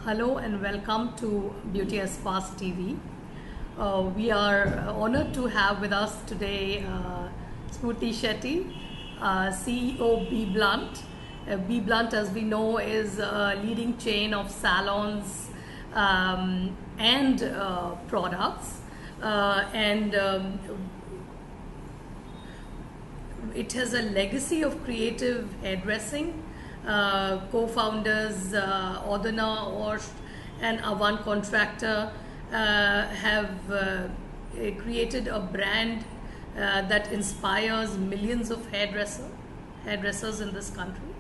Hello and welcome to Beauté Espace TV. We are honored to have with us today Spoorthy Shetty, CEO Bblunt. Bblunt, as we know, is a leading chain of salons and products. It has a legacy of creative hairdressing. Co-founders Adhuna and Avan Contractor have created a brand that inspires millions of hairdressers in this country.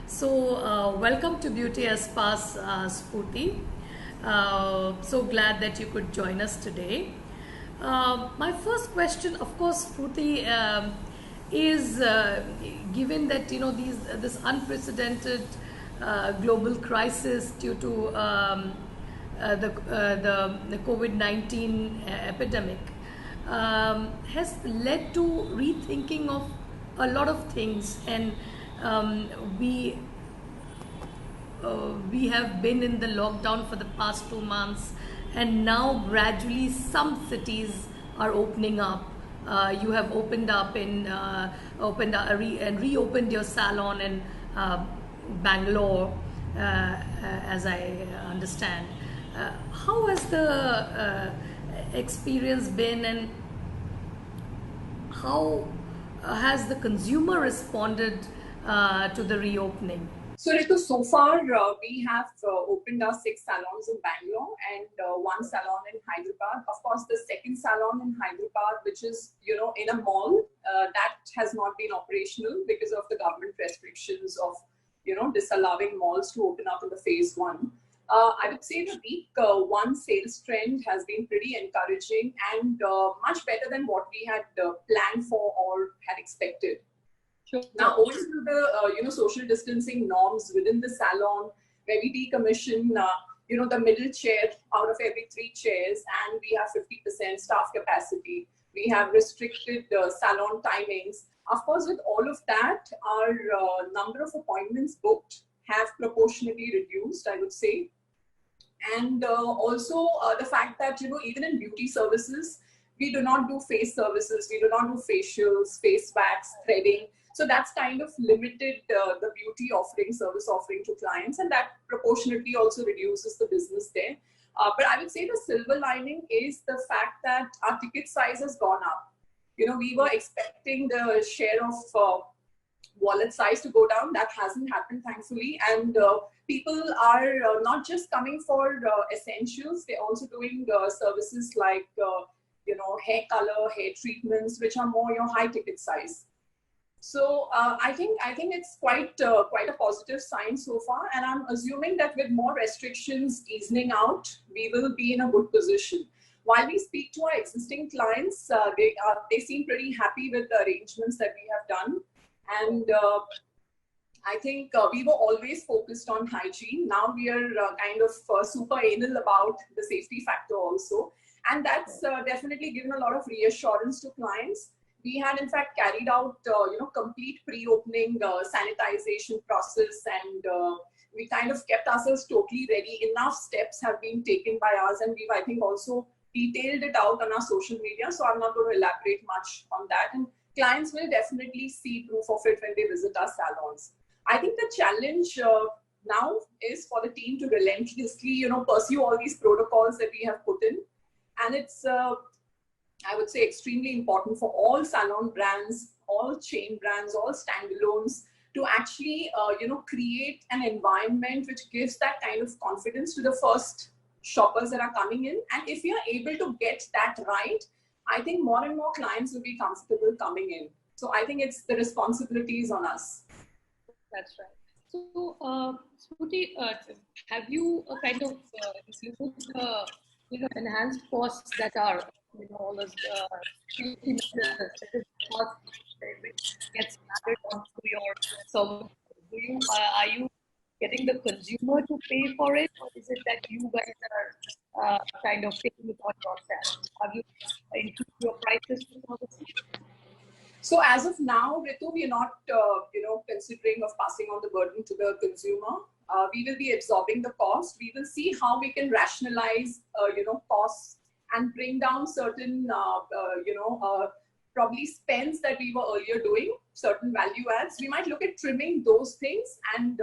So welcome to Beauté Espace, Spoorthy. So glad that you could join us today. My first question, of course, Spoorthy, is given that this unprecedented global crisis due to the COVID-19 epidemic has led to rethinking of a lot of things, and we have been in the lockdown for the past 2 months, and now gradually some cities are opening up. You have opened up and reopened your salon in Bangalore, as I understand. How has the experience been, and how has the consumer responded to the reopening? So Ritoo, so far we have opened our 6 salons in Bangalore and 1 salon in Hyderabad. Of course, the second salon in Hyderabad, which is in a mall, that has not been operational because of the government restrictions of disallowing malls to open up in the phase 1. I would say the week 1 sales trend has been pretty encouraging and much better than what we had planned for or had expected. Sure. Now, owing to the social distancing norms within the salon, where we decommission the middle chair out of every 3 chairs, and we have 50% staff capacity. We have restricted salon timings. Of course, with all of that, our number of appointments booked have proportionally reduced, I would say. And also the fact that even in beauty services, we do not do face services, we do not do facials, face wax, threading. So that's kind of limited the beauty offering, service offering to clients, and that proportionately also reduces the business there. But I would say the silver lining is the fact that our ticket size has gone up. We were expecting the share of wallet size to go down. That hasn't happened, thankfully. And people are not just coming for essentials, they're also doing services like hair color, hair treatments, which are more your high ticket size. So I think it's quite a positive sign so far, and I'm assuming that with more restrictions easing out, we will be in a good position. While we speak to our existing clients, they seem pretty happy with the arrangements that we have done, and I think we were always focused on hygiene. Now we are kind of super anal about the safety factor also, and that's definitely given a lot of reassurance to clients. We had in fact carried out complete pre-opening sanitization process, and we kind of kept ourselves totally ready. Enough steps have been taken by us, and we've I think also detailed it out on our social media, so I'm not going to elaborate much on that, and clients will definitely see proof of it when they visit our salons. I think the challenge now is for the team to relentlessly pursue all these protocols that we have put in, and it's I would say extremely important for all salon brands, all chain brands, all standalones to actually, create an environment which gives that kind of confidence to the first shoppers that are coming in. And if we are able to get that right, I think more and more clients will be comfortable coming in. So I think it's the responsibilities on us. That's right. So, Spoorthy, have you kind of included enhanced costs that are all those safety measures which gets added onto your service? Are you getting the consumer to pay for it, or is it that you guys are kind of taking it on yourself? Have you increased your prices to services? So as of now, Ritoo, we are not, considering of passing on the burden to the consumer. We will be absorbing the cost. We will see how we can rationalize, costs and bring down certain, probably spends that we were earlier doing, certain value adds. We might look at trimming those things and,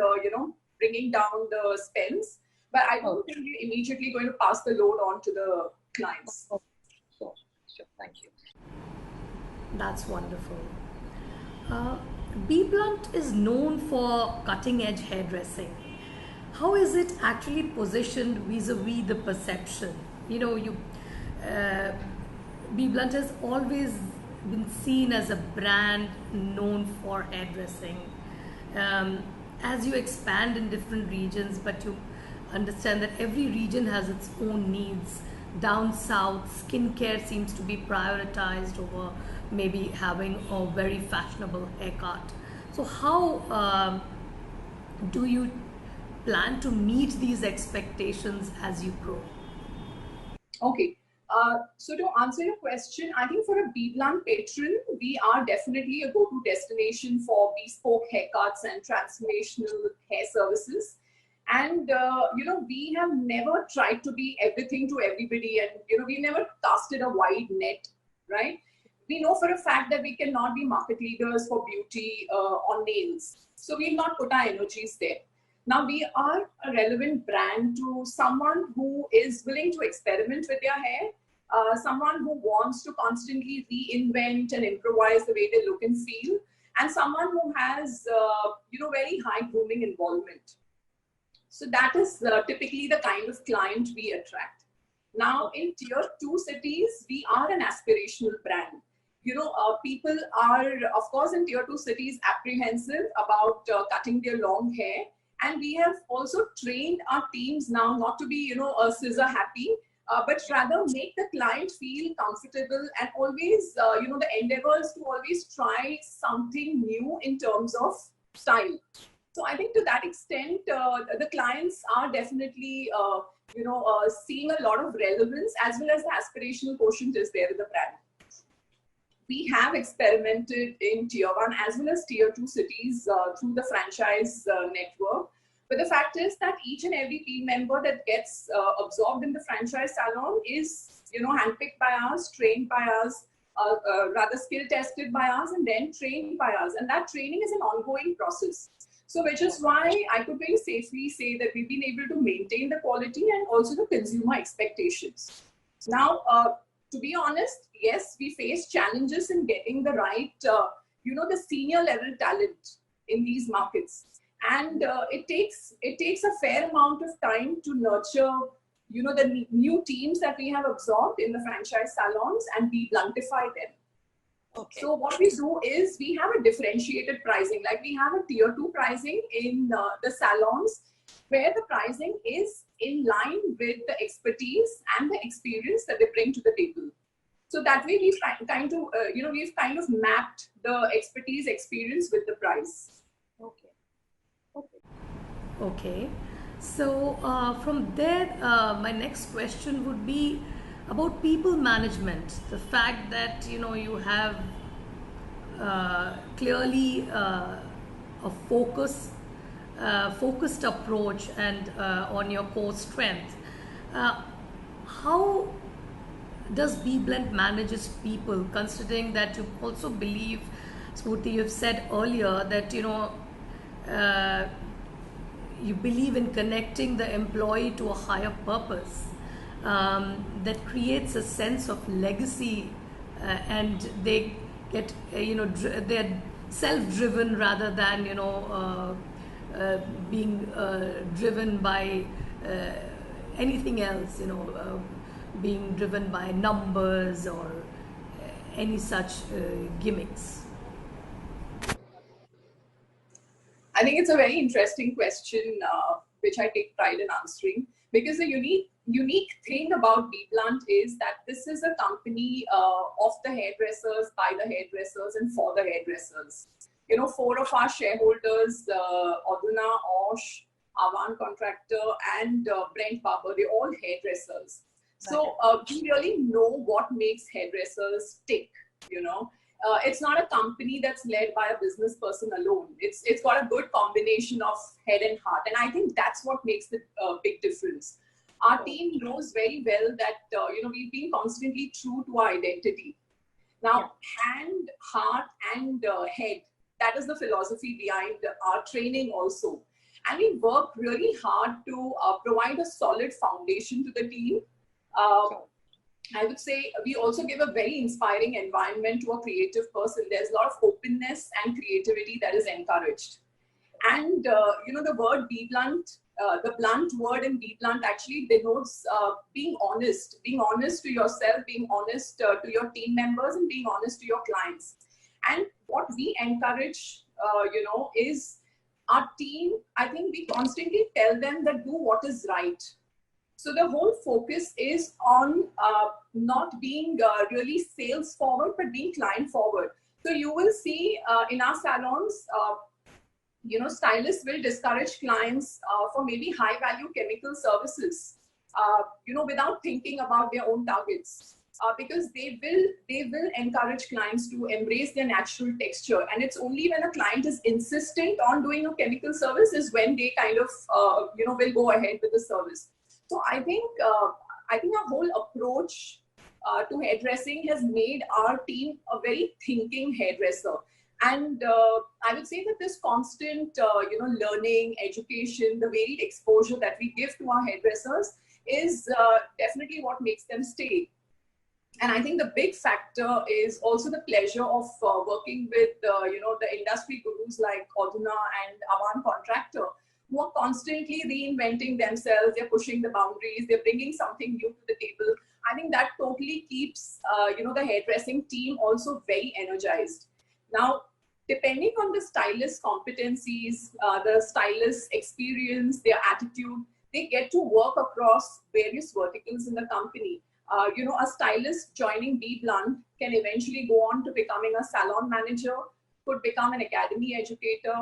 bringing down the spends. But I don't think we're immediately going to pass the load on to the clients. Sure. Thank you. That's wonderful. Bblunt is known for cutting-edge hairdressing. How is it actually positioned vis-a-vis the perception? Bblunt has always been seen as a brand known for hairdressing. As you expand in different regions, but you understand that every region has its own needs. Down south, skincare seems to be prioritized over maybe having a very fashionable haircut. So how do you plan to meet these expectations as you grow? Okay. So to answer your question, I think for a Bblunt patron, we are definitely a go-to destination for bespoke haircuts and transformational hair services. And, we have never tried to be everything to everybody, and, we never casted a wide net, right? We know for a fact that we cannot be market leaders for beauty on nails. So we'll not put our energies there. Now we are a relevant brand to someone who is willing to experiment with their hair, someone who wants to constantly reinvent and improvise the way they look and feel, and someone who has, very high grooming involvement. So that is typically the kind of client we attract. Now in tier 2 cities, we are an aspirational brand. People are, of course, in tier 2 cities apprehensive about cutting their long hair. And we have also trained our teams now not to be, scissor happy, but rather make the client feel comfortable, and always, the endeavors to always try something new in terms of style. So I think to that extent, the clients are definitely, seeing a lot of relevance, as well as the aspirational quotient is there in the brand. We have experimented in tier 1 as well as tier 2 cities through the franchise network. But the fact is that each and every team member that gets absorbed in the franchise salon is, handpicked by us, trained by us, rather skill tested by us, and then trained by us. And that training is an ongoing process. So which is why I could very safely say that we've been able to maintain the quality and also the consumer expectations. Now, to be honest, yes, we face challenges in getting the right, the senior level talent in these markets. And it takes a fair amount of time to nurture, the new teams that we have absorbed in the franchise salons and de-bluntify them. Okay. So what we do is we have a differentiated pricing. Like we have a tier 2 pricing in the salons, where the pricing is in line with the expertise and the experience that they bring to the table. So that way we've kind of mapped the expertise experience with the price. Okay. So from there, my next question would be about people management. The fact that you have clearly a focused approach and on your core strength. How does Bblunt manages people, considering that you also believe, Spoorthy, you've said earlier that you believe in connecting the employee to a higher purpose that creates a sense of legacy, and they get they're self-driven rather than being driven by anything else, being driven by numbers or any such gimmicks. I think it's a very interesting question, which I take pride in answering, because the unique thing about Bblunt is that this is a company of the hairdressers, by the hairdressers, and for the hairdressers. 4 of our shareholders, Adhuna, Osh, Avan, Contractor, and Brent Barber, they're all hairdressers. So we really know what makes hairdressers tick, it's not a company that's led by a business person alone. It's got a good combination of head and heart. And I think that's what makes the big difference. Our team knows very well that, we've been constantly true to our identity. Now, hand, heart, and head, that is the philosophy behind our training also. And we work really hard to provide a solid foundation to the team. I would say we also give a very inspiring environment to a creative person. There's a lot of openness and creativity that is encouraged. And, the word Bblunt, the blunt word in Bblunt actually denotes being honest to yourself, being honest to your team members, and being honest to your clients. And what we encourage, is our team, I think we constantly tell them that do what is right. So the whole focus is on not being really sales forward, but being client forward. So you will see in our salons, stylists will discourage clients for maybe high value chemical services, without thinking about their own targets. Because they will encourage clients to embrace their natural texture. And it's only when a client is insistent on doing a chemical service is when they kind of, will go ahead with the service. So I think our whole approach to hairdressing has made our team a very thinking hairdresser. And I would say that this constant, learning, education, the varied exposure that we give to our hairdressers is definitely what makes them stay. And I think the big factor is also the pleasure of working with, the industry gurus like Adhuna and Avan Contractor, who are constantly reinventing themselves. They're pushing the boundaries. They're bringing something new to the table. I think that totally keeps, the hairdressing team also very energized. Now, depending on the stylist competencies, the stylist experience, their attitude, they get to work across various verticals in the company. A stylist joining Bblunt can eventually go on to becoming a salon manager, could become an academy educator,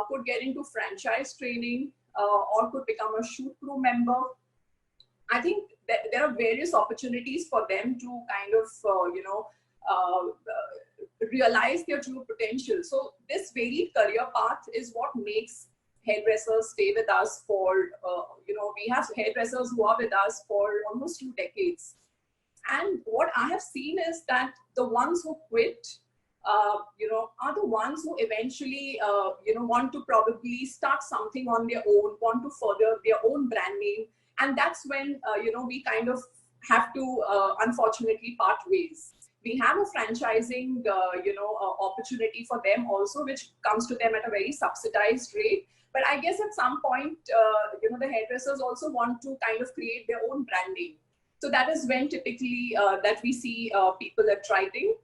could get into franchise training, or could become a shoot crew member. I think that there are various opportunities for them to kind of, realize their true potential. So this varied career path is what makes hairdressers stay with us for, we have hairdressers who are with us for almost 2 decades. And what I have seen is that the ones who quit, are the ones who eventually, want to probably start something on their own, want to further their own brand name. And that's when, we kind of have to, unfortunately, part ways. We have a franchising, opportunity for them also, which comes to them at a very subsidized rate. But I guess at some point, the hairdressers also want to kind of create their own brand name. So that is when typically that we see people are thriving.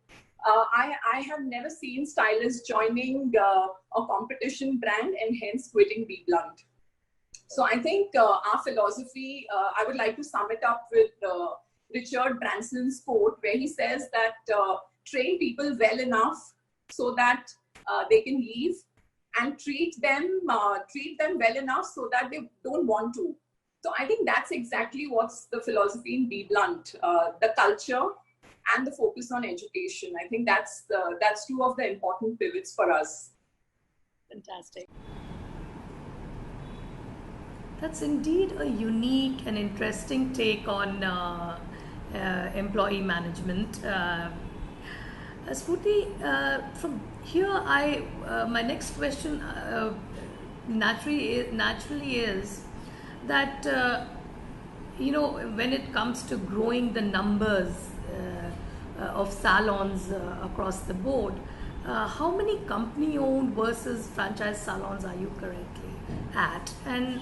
I have never seen stylists joining a competition brand and hence quitting Bblunt. So I think our philosophy, I would like to sum it up with Richard Branson's quote, where he says that train people well enough so that they can leave, and treat them well enough so that they don't want to. So I think that's exactly what's the philosophy in Bblunt, the culture and the focus on education. I think that's 2 of the important pivots for us. Fantastic. That's indeed a unique and interesting take on employee management. Spoorthy, from here, my next question naturally is that when it comes to growing the numbers of salons across the board, how many company-owned versus franchise salons are you currently at? And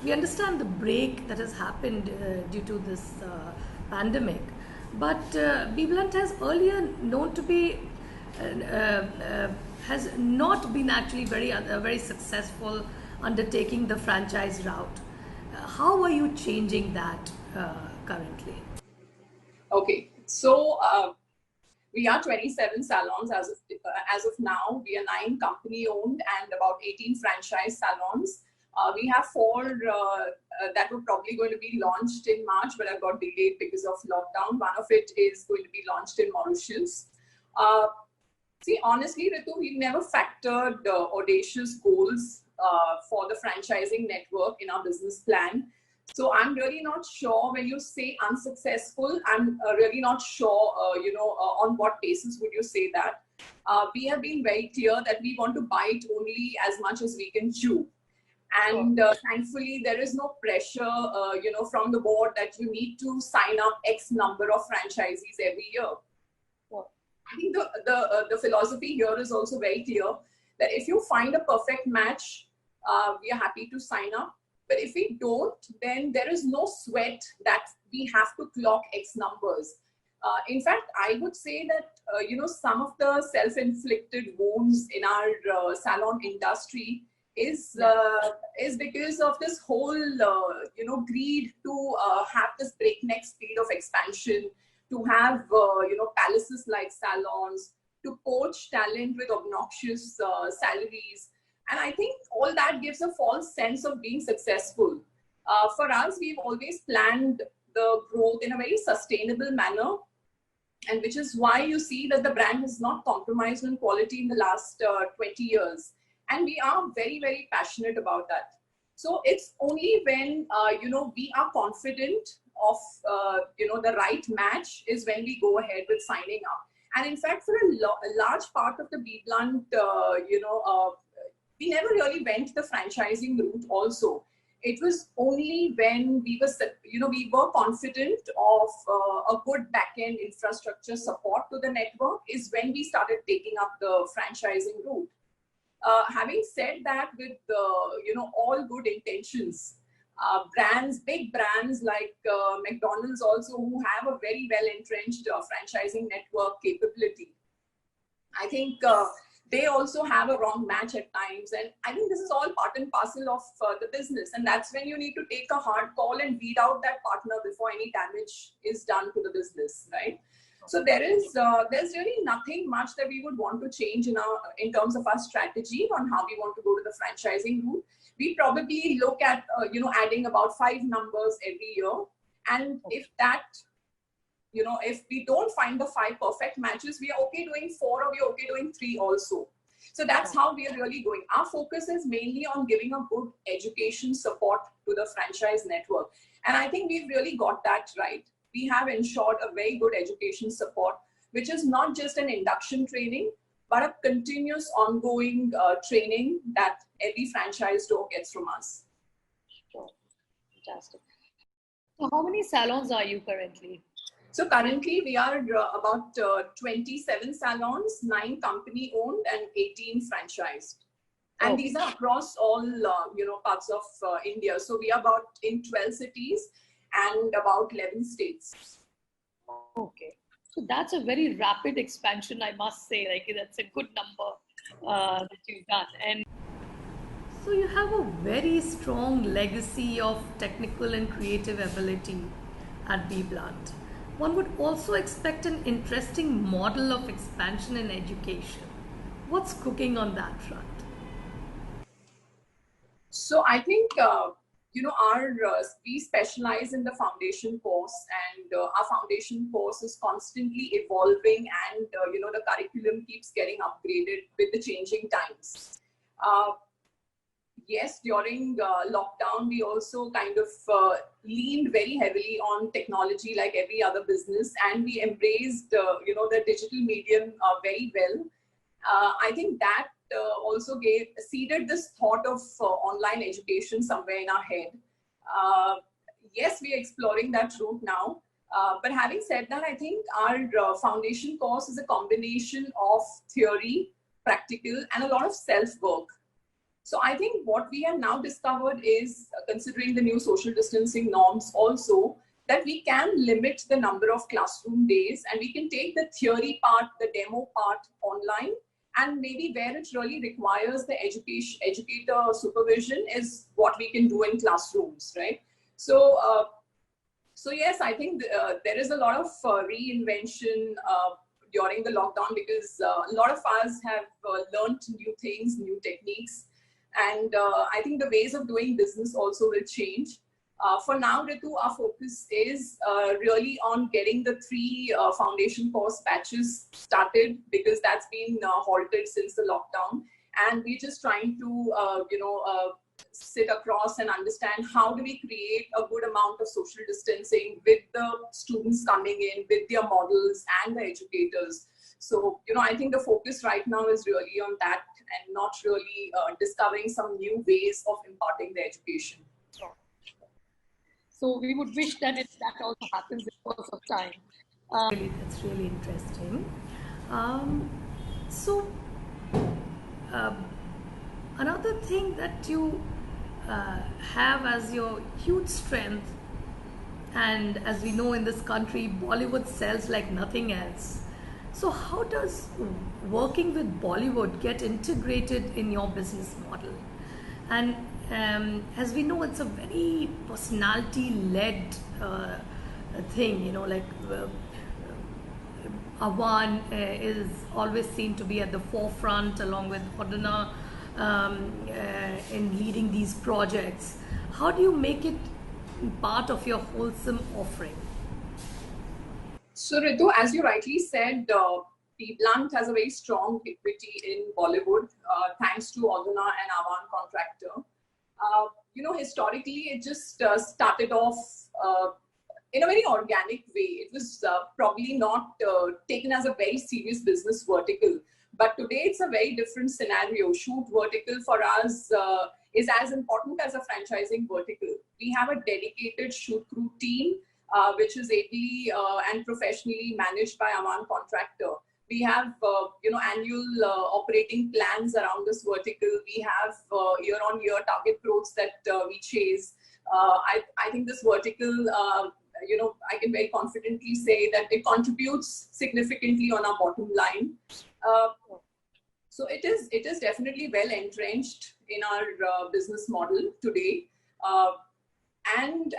we understand the break that has happened due to this pandemic, but Bblunt has earlier known to be has not been actually very successful undertaking the franchise route. How are you changing that currently? Okay, so we are 27 salons as of now. We are 9 company-owned and about 18 franchise salons. We have 4 that were probably going to be launched in March, but have got delayed because of lockdown. One of it is going to be launched in Mauritius. See, honestly, Ritoo, we've never factored audacious goals for the franchising network in our business plan. So I'm really not sure when you say unsuccessful, I'm really not sure, on what basis would you say that. We have been very clear that we want to bite only as much as we can chew. And thankfully, there is no pressure, from the board that you need to sign up X number of franchisees every year. I think the philosophy here is also very clear that if you find a perfect match, we are happy to sign up. But if we don't, then there is no sweat that we have to clock X numbers. In fact, I would say that, some of the self-inflicted wounds in our salon industry is because of this whole, greed to have this breakneck speed of expansion, to have, palaces like Salons, to poach talent with obnoxious salaries. And I think all that gives a false sense of being successful. For us, we've always planned the growth in a very sustainable manner, and which is why you see that the brand has not compromised on quality in the last 20 years. And we are very, very passionate about that. So it's only when, we are confident of, the right match is when we go ahead with signing up. And in fact, for a large part of the Bblunt, we never really went the franchising route also. It was only when we were confident of a good back-end infrastructure support to the network is when we started taking up the franchising route. Having said that, with all good intentions, big brands like McDonald's also, who have a very well-entrenched franchising network capability, I think they also have a wrong match at times. And I think this is all part and parcel of the business. And that's when you need to take a hard call and weed out that partner before any damage is done to the business, right? So there's really nothing much that we would want to change in terms of our strategy on how we want to go to the franchising route. We probably look at, adding about 5 numbers every year. And if that, if we don't find the 5 perfect matches, we are okay doing 4 or we are okay doing 3 also. So that's how we are really going. Our focus is mainly on giving a good education support to the franchise network. And I think we've really got that right. We have ensured a very good education support, which is not just an induction training, but a continuous ongoing training that every franchise door gets from us. Sure. Fantastic. So how many salons are you currently? So currently we are about 27 salons, 9 company owned and 18 franchised. And these are across all, parts of India. So we are about in 12 cities and about 11 states. Okay. So that's a very rapid expansion, I must say. Like, that's a good number that you've done. And so you have a very strong legacy of technical and creative ability at Bblunt. One would also expect an interesting model of expansion in education. What's cooking on that front? So I think, we specialize in the foundation course, and our foundation course is constantly evolving, and, the curriculum keeps getting upgraded with the changing times. Yes, during lockdown, we also kind of leaned very heavily on technology like every other business, and we embraced, the digital medium very well. I think that also seeded this thought of online education somewhere in our head. Yes, we are exploring that route now. But having said that, I think our foundation course is a combination of theory, practical, and a lot of self-work. So I think what we have now discovered is, considering the new social distancing norms also, that we can limit the number of classroom days, and we can take the theory part, the demo part online, and maybe where it really requires the educator supervision is what we can do in classrooms, right? So, yes, I think there is a lot of reinvention during the lockdown, because a lot of us have learned new things, new techniques. And I think the ways of doing business also will change. For now, Ritoo, our focus is really on getting the 3 foundation course batches started, because that's been halted since the lockdown. And we're just trying to, sit across and understand how do we create a good amount of social distancing with the students coming in, with their models and the educators. So, I think the focus right now is really on that, and not really discovering some new ways of imparting the education. Sure. So we would wish that that also happens in course of time. That's really interesting. Another thing that you have as your huge strength, and as we know in this country, Bollywood sells like nothing else. So how does working with Bollywood get integrated in your business model? And as we know, it's a very personality-led thing, Avan is always seen to be at the forefront along with Adhuna in leading these projects. How do you make it part of your wholesome offering? So Ritoo, as you rightly said, Bblunt has a very strong equity in Bollywood, thanks to Adhuna and Avan Contractor. Historically, it just started off in a very organic way. It was probably not taken as a very serious business vertical. But today it's a very different scenario. Shoot vertical for us is as important as a franchising vertical. We have a dedicated shoot crew team, which is ably and professionally managed by Avan Contractor. We have, annual operating plans around this vertical. We have year-on-year target growths that we chase. I think this vertical, I can very confidently say that it contributes significantly on our bottom line. So it is definitely well entrenched in our business model today. And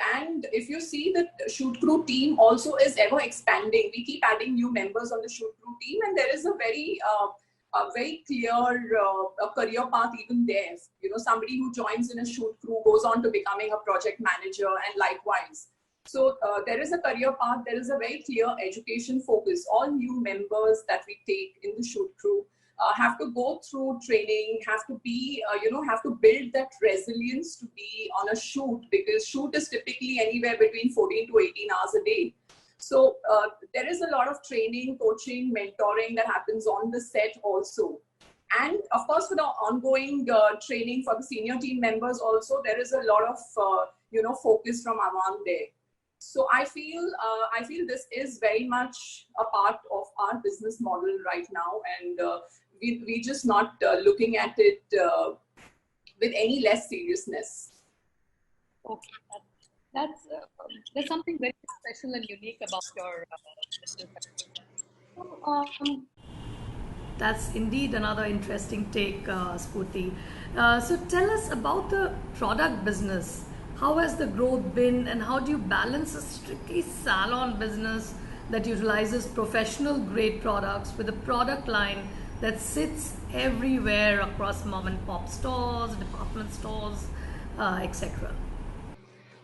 if you see, the shoot crew team also is ever expanding. We keep adding new members on the shoot crew team, and there is a very clear career path even there. Somebody who joins in a shoot crew goes on to becoming a project manager, and likewise. So there is a career path. There is a very clear education focus. All new members that we take in the shoot crew have to go through training, have to be, have to build that resilience to be on a shoot, because shoot is typically anywhere between 14 to 18 hours a day. So there is a lot of training, coaching, mentoring that happens on the set also. And of course, for the ongoing training for the senior team members also, there is a lot of, focus from Avan there. So I feel this is very much a part of our business model right now, and we're just not looking at it with any less seriousness. Okay, there's something very special and unique about your business. That's indeed another interesting take, Spoorthy. So tell us about the product business. How has the growth been, and how do you balance a strictly salon business that utilizes professional grade products with a product line that sits everywhere across mom and pop stores, department stores, etc.?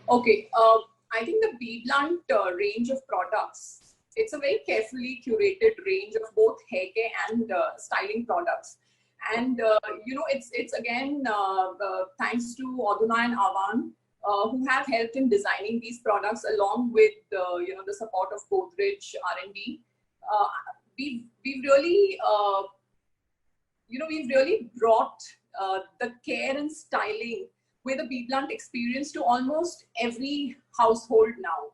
Okay, I think the Bblunt range of products, it's a very carefully curated range of both hair care and styling products. And, it's again, thanks to Adhuna and Avan, who have helped in designing these products along with, the support of Godrej R&D. We've really, we've really brought the care and styling with a Bblunt experience to almost every household now,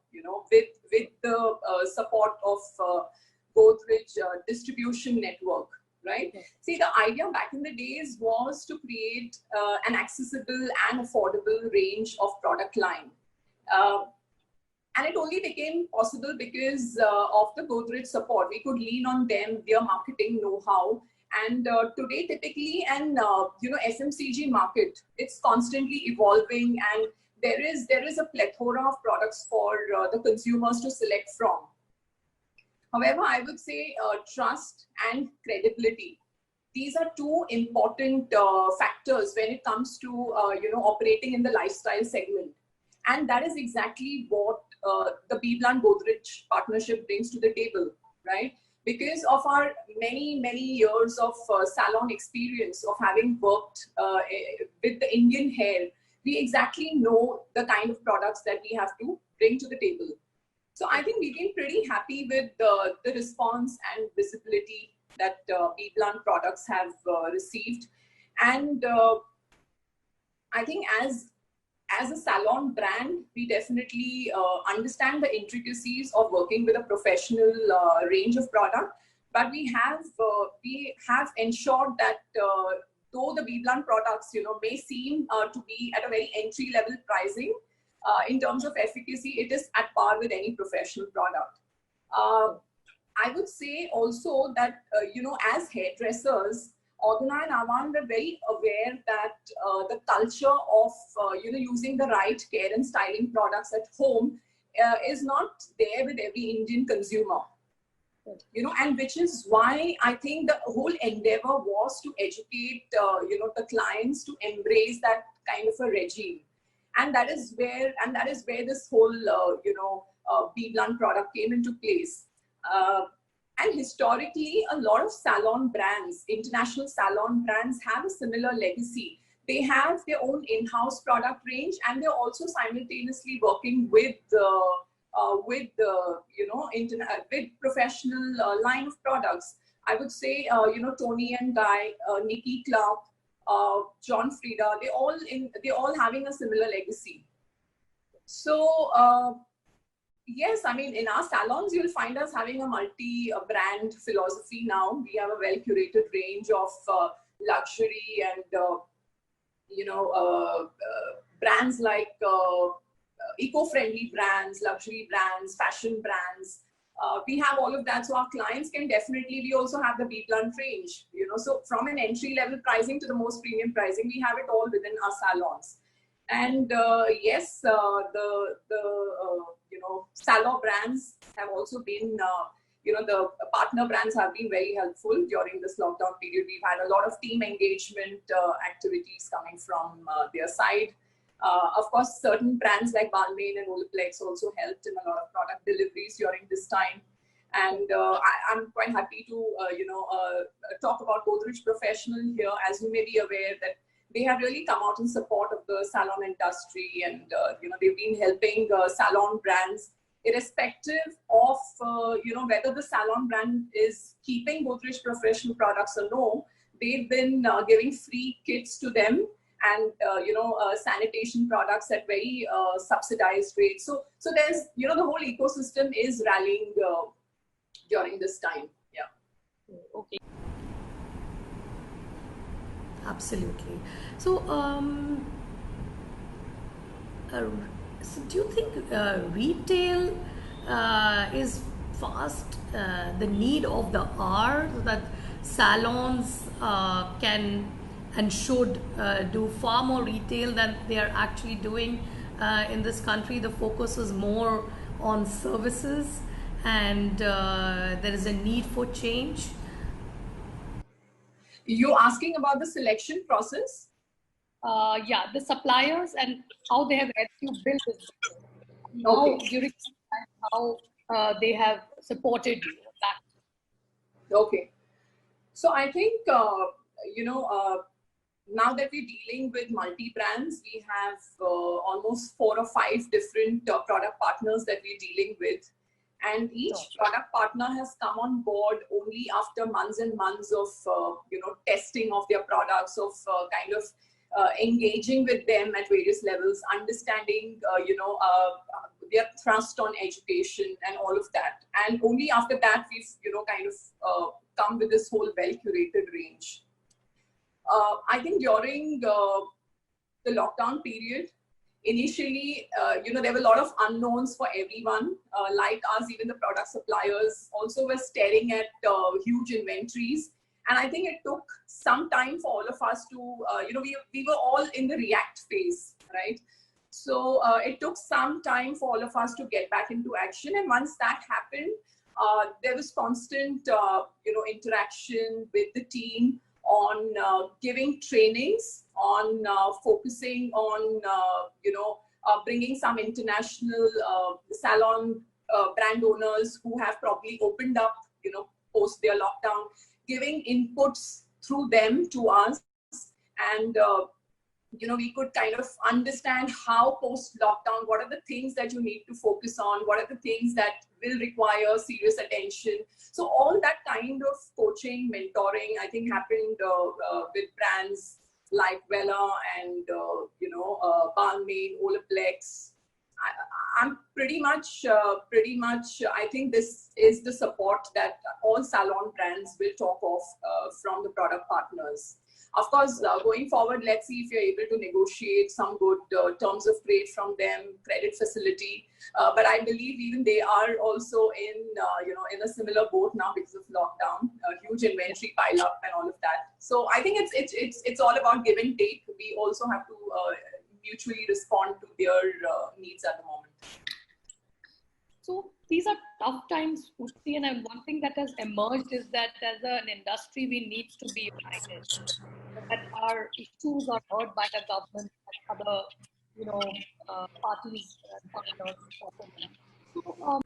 with the support of Godrej distribution network, right? Okay. See, the idea back in the days was to create an accessible and affordable range of product line. And it only became possible because of the Godrej support. We could lean on them, their marketing know-how. And today, typically, an FMCG market, it's constantly evolving, and there is a plethora of products for the consumers to select from. However, I would say trust and credibility. These are two important factors when it comes to operating in the lifestyle segment. And that is exactly what the Bblunt Godrej partnership brings to the table, right? Because of our many, many years of salon experience, of having worked with the Indian hair, we exactly know the kind of products that we have to bring to the table. So I think we've been pretty happy with the response and visibility that Bblunt products have received. And I think as a salon brand, we definitely understand the intricacies of working with a professional range of product. But we have ensured that though the Bblunt products, may seem to be at a very entry level pricing, in terms of efficacy, it is at par with any professional product. I would say also that, as hairdressers, Adhuna and Avan were very aware that the culture of, using the right care and styling products at home is not there with every Indian consumer. And which is why I think the whole endeavor was to educate, the clients to embrace that kind of a regime. And that is where this whole, Bblunt product came into place. And historically, a lot of salon brands, international salon brands, have a similar legacy. They have their own in-house product range, and they're also simultaneously working with with professional line of products. I would say, Tony and Guy, Nikki Clark, John Frieda, they're all having a similar legacy. So yes, I mean, in our salons, you'll find us having a multi-brand philosophy now. We have a well-curated range of luxury and, brands like eco-friendly brands, luxury brands, fashion brands. We have all of that, so our clients can definitely, we also have the Bblunt range, so from an entry-level pricing to the most premium pricing, we have it all within our salons. And yes, the salon brands have also been, the partner brands have been very helpful during this lockdown period. We've had a lot of team engagement activities coming from their side. Of course, certain brands like Balmain and Olaplex also helped in a lot of product deliveries during this time. And I'm quite happy to, talk about Godrej Professional here. As you may be aware that they have really come out in support of the salon industry, and they've been helping salon brands, irrespective of whether the salon brand is keeping Godrej Professional products or no. They've been giving free kits to them, and sanitation products at very subsidized rates. So there's the whole ecosystem is rallying during this time. Yeah. Okay. Absolutely. So, so do you think retail is fast the need of the hour, so that salons can and should do far more retail than they are actually doing in this country? The focus is more on services, and there is a need for change. You're asking about the selection process? Yeah, the suppliers and how they have helped you build this. Okay. During how they have supported you. Okay. So I think, now that we're dealing with multi-brands, we have almost 4 or 5 different product partners that we're dealing with. And each product partner has come on board only after months and months of, testing of their products, of engaging with them at various levels, understanding, their thrust on education and all of that. And only after that, we've, come with this whole well-curated range. I think during the lockdown period, initially, there were a lot of unknowns for everyone. Like us, even the product suppliers also were staring at huge inventories. And I think it took some time for all of us to, we were all in the react phase, right? So it took some time for all of us to get back into action. And once that happened, there was constant, interaction with the team on giving trainings, on focusing on, bringing some international salon brand owners who have probably opened up, post their lockdown, giving inputs through them to us. And, we could kind of understand how post-lockdown, what are the things that you need to focus on, what are the things that will require serious attention. So all that kind of coaching, mentoring, I think happened with brands like Vela and, Balmain, Olaplex. I'm pretty much, I think this is the support that all salon brands will talk of from the product partners. Of course, going forward, let's see if you're able to negotiate some good terms of trade from them, credit facility. But I believe even they are also in a similar boat now because of lockdown, huge inventory pile up and all of that. So I think it's all about give and take. We also have to mutually respond to their needs at the moment. So these are tough times, Spoorthy, and one thing that has emerged is that as an industry, we need to be united. That our issues are heard by the government and other, parties and partners. So,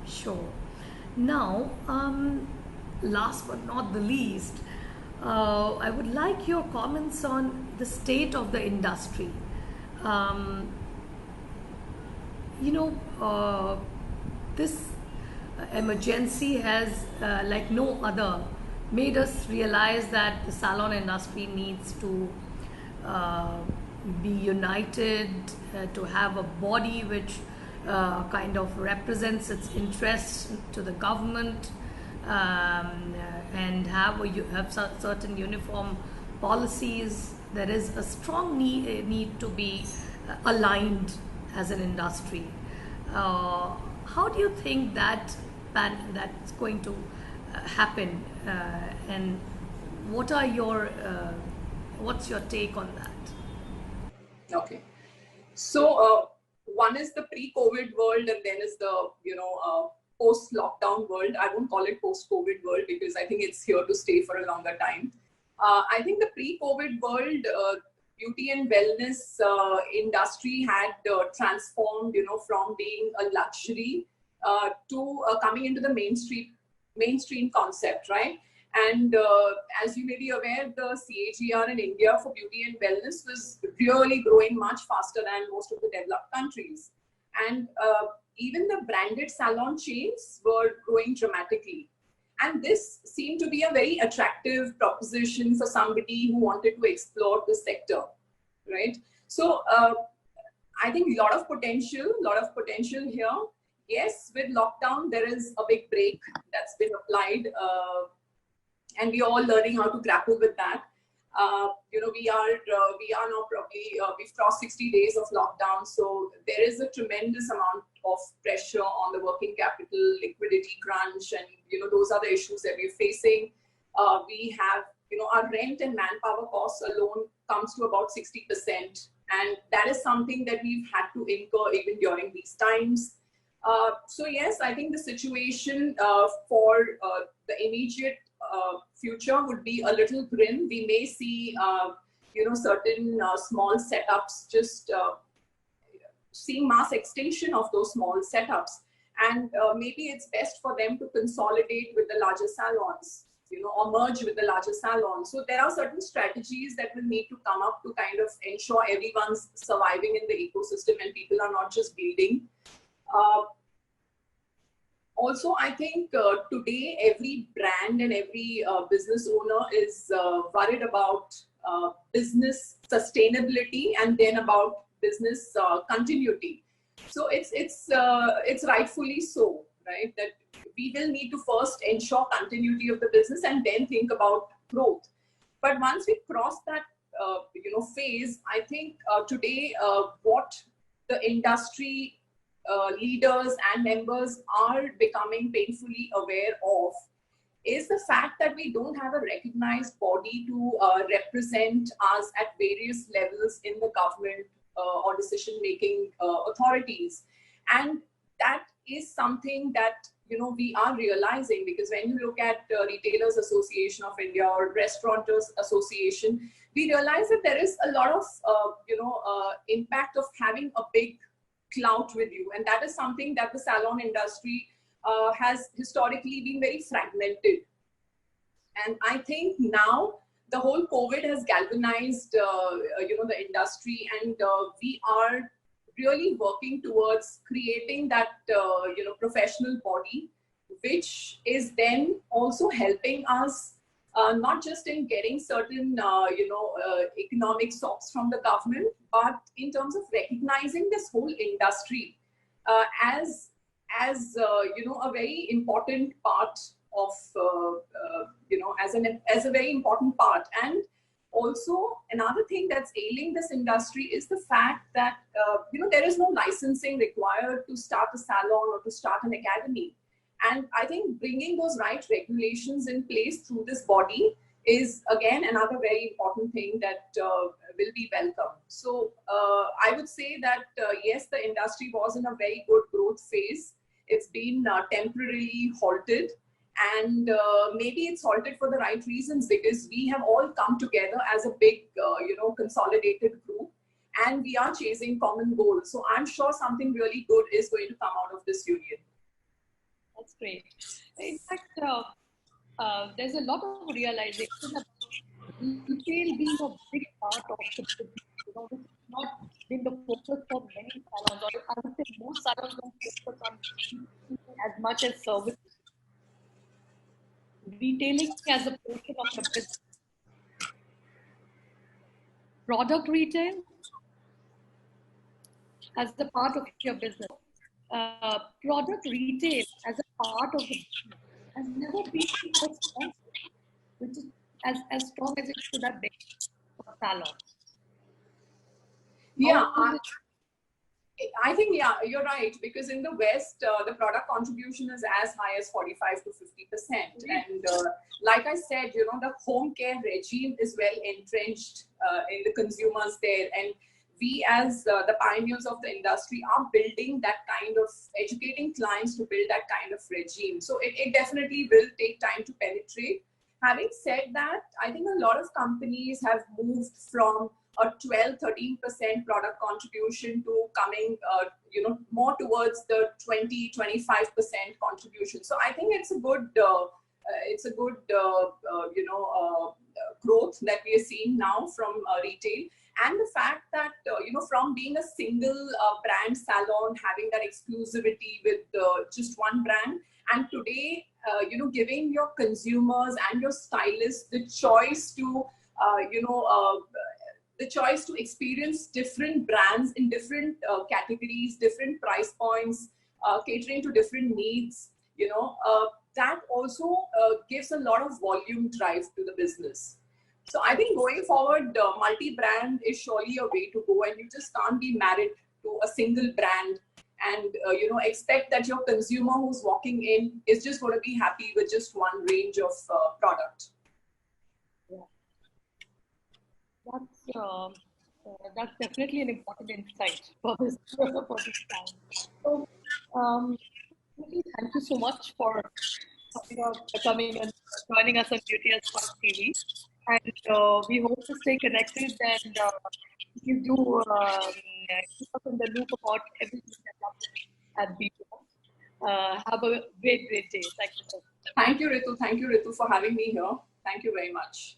Sure. Now, last but not the least, I would like your comments on the state of the industry. This emergency has, like no other, made us realize that the salon industry needs to be united, to have a body which kind of represents its interests to the government, and have certain uniform policies. There is a strong need to be aligned as an industry. How do you think that's going to happen, and what's your take on that? Okay, so one is the pre-COVID world, and then is the post-lockdown world. I won't call it post-COVID world because I think it's here to stay for a longer time. I think the pre-COVID world, beauty and wellness industry had transformed, from being a luxury to coming into the mainstream concept, right? And as you may be aware, the CAGR in India for beauty and wellness was really growing much faster than most of the developed countries. And even the branded salon chains were growing dramatically. And this seemed to be a very attractive proposition for somebody who wanted to explore the sector, right? So I think a lot of potential here. Yes, with lockdown, there is a big break that's been applied. And we are all learning how to grapple with that. We are now probably, we've crossed 60 days of lockdown. So there is a tremendous amount of pressure on the working capital, liquidity crunch, and, those are the issues that we're facing. We have, our rent and manpower costs alone comes to about 60%. And that is something that we've had to incur even during these times. So yes, I think the situation for the immediate future would be a little grim. We may see, certain small setups just seeing mass extinction of those small setups. And maybe it's best for them to consolidate with the larger salons, or merge with the larger salons. So there are certain strategies that will need to come up to kind of ensure everyone's surviving in the ecosystem and people are not just bleeding. Also, I think today every brand and every business owner is worried about business sustainability and then about business continuity. So it's rightfully so, right? That we will need to first ensure continuity of the business and then think about growth. But once we cross that phase, I think today what the industry leaders and members are becoming painfully aware of is the fact that we don't have a recognized body to represent us at various levels in the government or decision-making authorities. And that is something that we are realizing, because when you look at Retailers Association of India or Restaurateurs Association, we realize that there is a lot of, impact of having a big clout with you. And that is something that the salon industry has historically been very fragmented. And I think now the whole COVID has galvanized, the industry, and we are really working towards creating that, professional body, which is then also helping us not just in getting certain, economic sops from the government, but in terms of recognizing this whole industry as a very important part of, as a very important part. And also another thing that's ailing this industry is the fact that, there is no licensing required to start a salon or to start an academy. And I think bringing those right regulations in place through this body is, again, another very important thing that will be welcome. So I would say that, yes, the industry was in a very good growth phase. It's been temporarily halted. And maybe it's halted for the right reasons, because we have all come together as a big, consolidated group, and we are chasing common goals. So I'm sure something really good is going to come out of this union. That's great. In fact, there's a lot of realization about retail being a big part of the business. Which has not been the focus for many salons, or I would say most salons don't focus on as much as service. Retailing as a portion of the business. Product retail as a part of your business. Product retail as a part of the business has never been so strong, which is as strong as it should have been for salons. Yeah. I think, yeah, you're right, because in the West, the product contribution is as high as 45 to 50%. And like I said, the home care regime is well entrenched in the consumers there. And we, as the pioneers of the industry, are building that kind of, educating clients to build that kind of regime. So it definitely will take time to penetrate. Having said that, I think a lot of companies have moved from a 12-13% product contribution to coming, more towards the 20-25% contribution. So I think it's a good, growth that we are seeing now from retail. And the fact that, from being a single brand salon, having that exclusivity with just one brand, and today, giving your consumers and your stylists the choice to, experience different brands in different categories, different price points, catering to different needs, that also gives a lot of volume drive to the business. So I think going forward, multi-brand is surely a way to go, and you just can't be married to a single brand and expect that your consumer who's walking in is just going to be happy with just one range of product. That's definitely an important insight for this time. So, thank you so much for coming and joining us on Beauté Espace TV. And we hope to stay connected and you do keep us in the loop about everything that happens at Bblunt. Have a great day. Thank you so much. Thank you, Ritoo. Thank you, Ritoo, for having me here. Thank you very much.